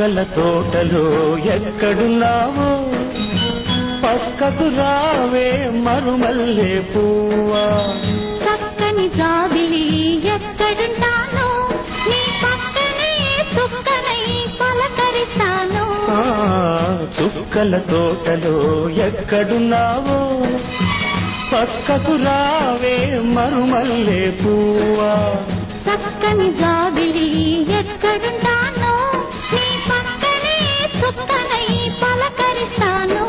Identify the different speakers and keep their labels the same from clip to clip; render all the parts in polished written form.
Speaker 1: చుక్కల తోటలో ఎక్కడున్నావో పక్కకు రావే మరుమల్లె పువ్వా
Speaker 2: చక్కని జాబిలి ఎక్కడుంటానో నీ పక్కనే చుక్కనై పలకరిస్తాను
Speaker 1: చుక్కల తోటలో ఎక్కడున్నావో పక్కకు రావే మరుమల్లె పువ్వా
Speaker 2: చక్కని జాబిలి ఎక్కడుంటానో నీ పక్కనే చుక్కనై పలకరిస్తాను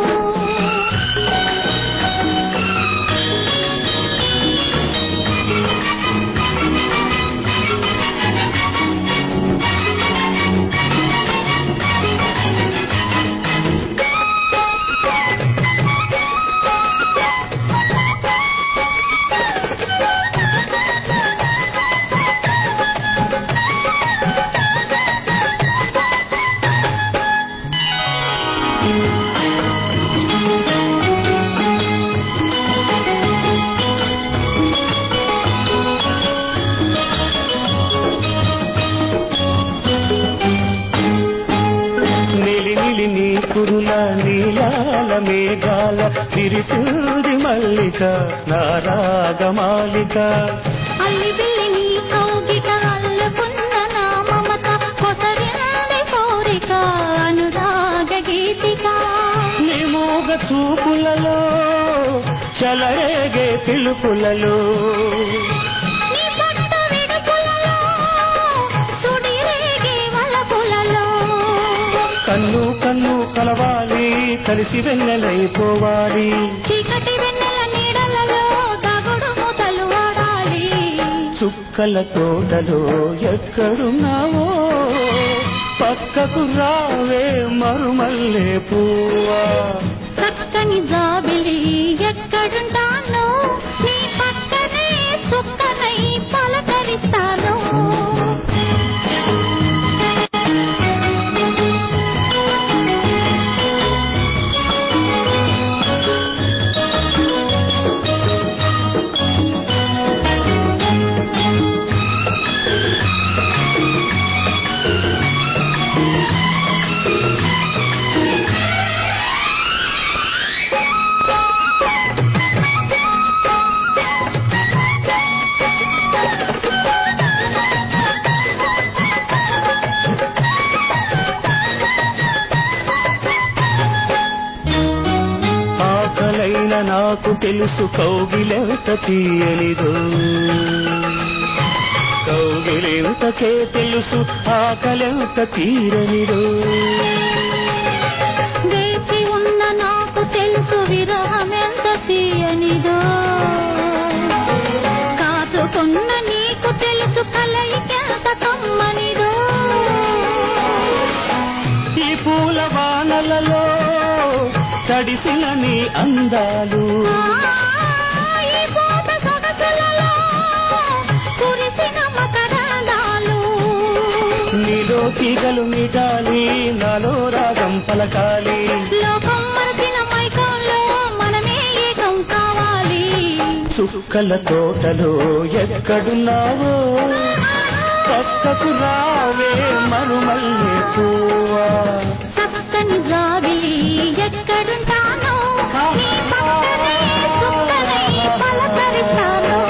Speaker 1: నీ కురుల నీలాల మేఘాల విరిసింది మల్లిక నా రాగమాలిక
Speaker 2: అల్లి బిల్లి నీ కౌగిట అల్లుకున్న నా మమత కొసరింది కోరిక అనురాగ గీతిక
Speaker 1: నీ మూగ చూపులలో చలరేగే పిలుపులలో
Speaker 2: నీ పట్టు విడుపులలో సుడిరేగే వలపులలో
Speaker 1: కన్ను కన్ను కలవాలి కలిసి వెన్నెలైపోవాలి
Speaker 2: చీకటి వెన్నెల నీడలలో దాగుడు మూతలు ఆడాలి
Speaker 1: చుక్కల తోటలో ఎక్కడున్నావో పక్కకు రావే మరుమల్లె పువ్వా
Speaker 2: చక్కని జాబిలి ఎక్కడుంటానో నీ పక్కనే చుక్కనై పలకరిస్తాను
Speaker 1: ఆకలైన నాకు తెలుసు కౌగిలెంత తీయనిదో కౌగిలెంతకే తెలుసు ఆకలెంత తీరనిదో
Speaker 2: వేచి ఉన్న నాకు తెలుసు విరహమెంత తీయనిదో కాచుకున్న నీకు తెలుసు కలయికెంత కమ్మనిదో
Speaker 1: ఈ పూల వానలలో తడిసిన నీ అందాలు
Speaker 2: ఈ పూత సొగసులలో కురిసిన మకరందాలు
Speaker 1: నీలో తీగలు మీటాలి నాలో రాగం పలకాలి
Speaker 2: లోకం మరచిన మైకంలో మనమే ఏకం కావాలి
Speaker 1: చుక్కల తోటలో ఎక్కడున్నావో పక్కకు రావే మరుమల్లె పువ్వా
Speaker 2: చక్కని జాబిలి ఎక్కడుంటానో నీ పక్కనే చుక్కనై పలకరిస్తాను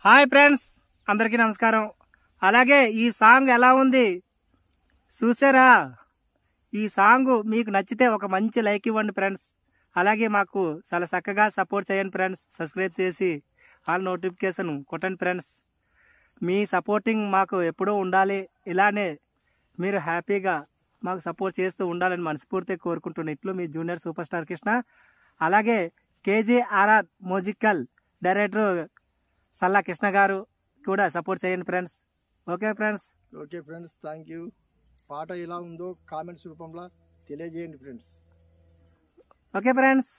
Speaker 3: హాయ్ ఫ్రెండ్స్, అందరికీ నమస్కారం. అలాగే ఈ సాంగ్ ఎలా ఉంది చూసారా? ఈ సాంగ్ మీకు నచ్చితే ఒక మంచి లైక్ ఇవ్వండి ఫ్రెండ్స్. అలాగే మాకు చాలా చక్కగా సపోర్ట్ చేయండి ఫ్రెండ్స్. సబ్స్క్రైబ్ చేసి ఆల్ నోటిఫికేషన్ కొట్టండి ఫ్రెండ్స్. మీ సపోర్టింగ్ మాకు ఎప్పుడూ ఉండాలి. ఇలానే మీరు హ్యాపీగా మాకు సపోర్ట్ చేస్తూ ఉండాలని మనస్ఫూర్తిగా కోరుకుంటున్నాను. ఇట్లు మీ జూనియర్ సూపర్ స్టార్ కృష్ణ. అలాగే కేజీఆర్ఆర్ మ్యూజికల్ డైరెక్టర్ సల్లా కృష్ణ గారు కూడా సపోర్ట్ చేయండి friends. Okay friends.
Speaker 4: Thank you. పాట ఎలా ఉందో కామెంట్స్ రూపంలో తెలియజేయండి ఫ్రెండ్స్.
Speaker 3: Okay friends.